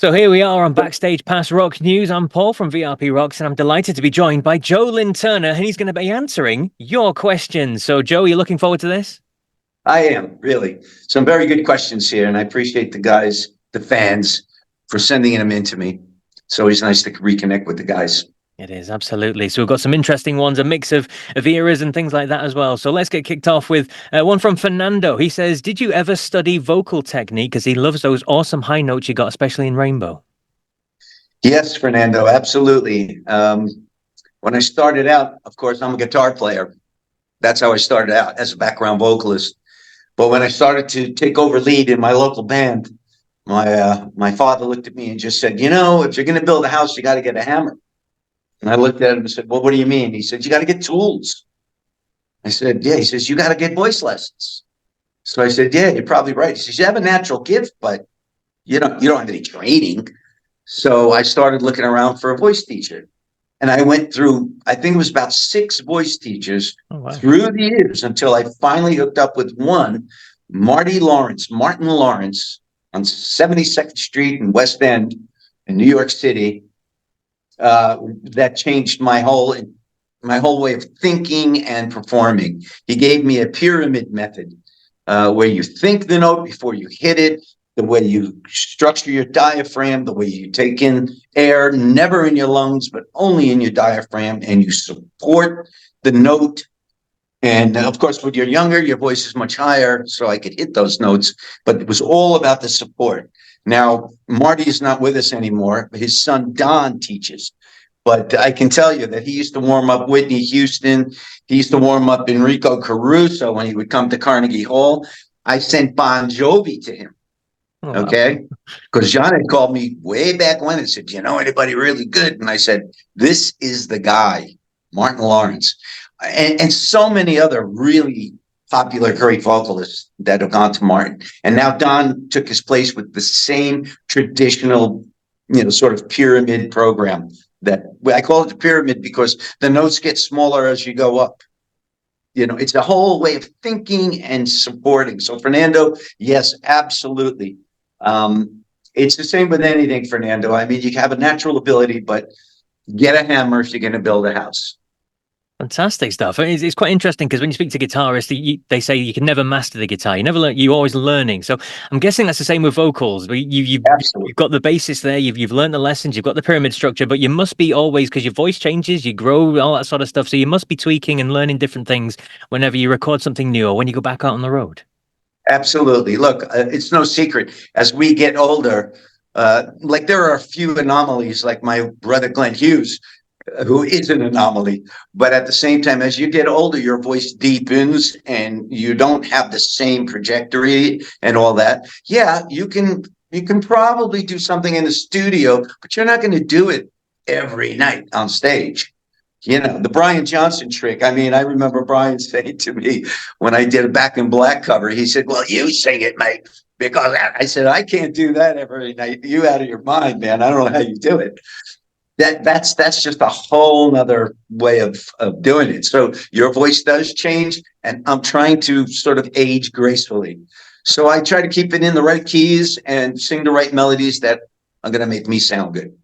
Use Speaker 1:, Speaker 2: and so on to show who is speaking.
Speaker 1: So here we are on Backstage Pass Rock News. I'm Paul from VRP Rocks, and I'm delighted to be joined by Lynn Turner, and he's going to be answering your questions. So, Joe, are you looking forward to this?
Speaker 2: I am, really. Some very good questions here, and I appreciate the guys, the fans, for sending them in to me. It's always nice to reconnect with the guys.
Speaker 1: It is, absolutely. So we've got some interesting ones, a mix of eras and things like that as well. So let's get kicked off with one from Fernando. He says, did you ever study vocal technique? Because he loves those awesome high notes you got, especially in Rainbow.
Speaker 2: Yes, Fernando, absolutely. When I started out, of course, I'm a guitar player. That's how I started out, as a background vocalist. But when I started to take over lead in my local band, my father looked at me and just said, if you're going to build a house, you got to get a hammer. And I looked at him and said, well, what do you mean? He said, you got to get tools. I said, yeah. He says, you got to get voice lessons. So I said, yeah, you're probably right. He says, you have a natural gift, but you don't have any training. So I started looking around for a voice teacher. And I went through, I think it was about 6 voice teachers through the years until I finally hooked up with one, Martin Lawrence on 72nd Street in West End in New York City. That changed my whole way of thinking and performing. He gave me a pyramid method where you think the note before you hit it, the way you structure your diaphragm, the way you take in air, never in your lungs, but only in your diaphragm, and you support the note. And of course, when you're younger, your voice is much higher, so I could hit those notes, but it was all about the support. Now, Marty is not with us anymore. His son, Don, teaches. But I can tell you that he used to warm up Whitney Houston. He used to warm up Enrico Caruso when he would come to Carnegie Hall. I sent Bon Jovi to him. Okay, because John had called me way back when and said, do you know anybody really good? And I said, this is the guy, Martin Lawrence, and so many other really popular, great vocalists that have gone to Martin. And now Don took his place with the same traditional, sort of pyramid program that I call it the pyramid because the notes get smaller as you go up. It's a whole way of thinking and supporting. So Fernando, yes, absolutely. It's the same with anything, Fernando. I mean, you have a natural ability, but get a hammer if you're going to build a house.
Speaker 1: Fantastic stuff. It's quite interesting because when you speak to guitarists, they say you can never master the guitar. You never learn. You're always learning. So I'm guessing that's the same with vocals. You've got the basis there. You've learned the lessons. You've got the pyramid structure, but you must be always, because your voice changes, you grow, all that sort of stuff. So you must be tweaking and learning different things whenever you record something new or when you go back out on the road.
Speaker 2: Absolutely. Look, it's no secret. As we get older, there are a few anomalies, like my brother Glenn Hughes, who is an anomaly. But at the same time, as you get older, your voice deepens and you don't have the same trajectory and all that. Yeah, you can probably do something in the studio, but you're not going to do it every night on stage. The Brian Johnson trick. I mean, I remember Brian saying to me when I did a Back in Black cover, he said, well, you sing it, mate. Because I said, I can't do that every night. You out of your mind, man. I don't know how you do it. That's just a whole nother way of doing it. So your voice does change, and I'm trying to sort of age gracefully. So I try to keep it in the right keys and sing the right melodies that are going to make me sound good.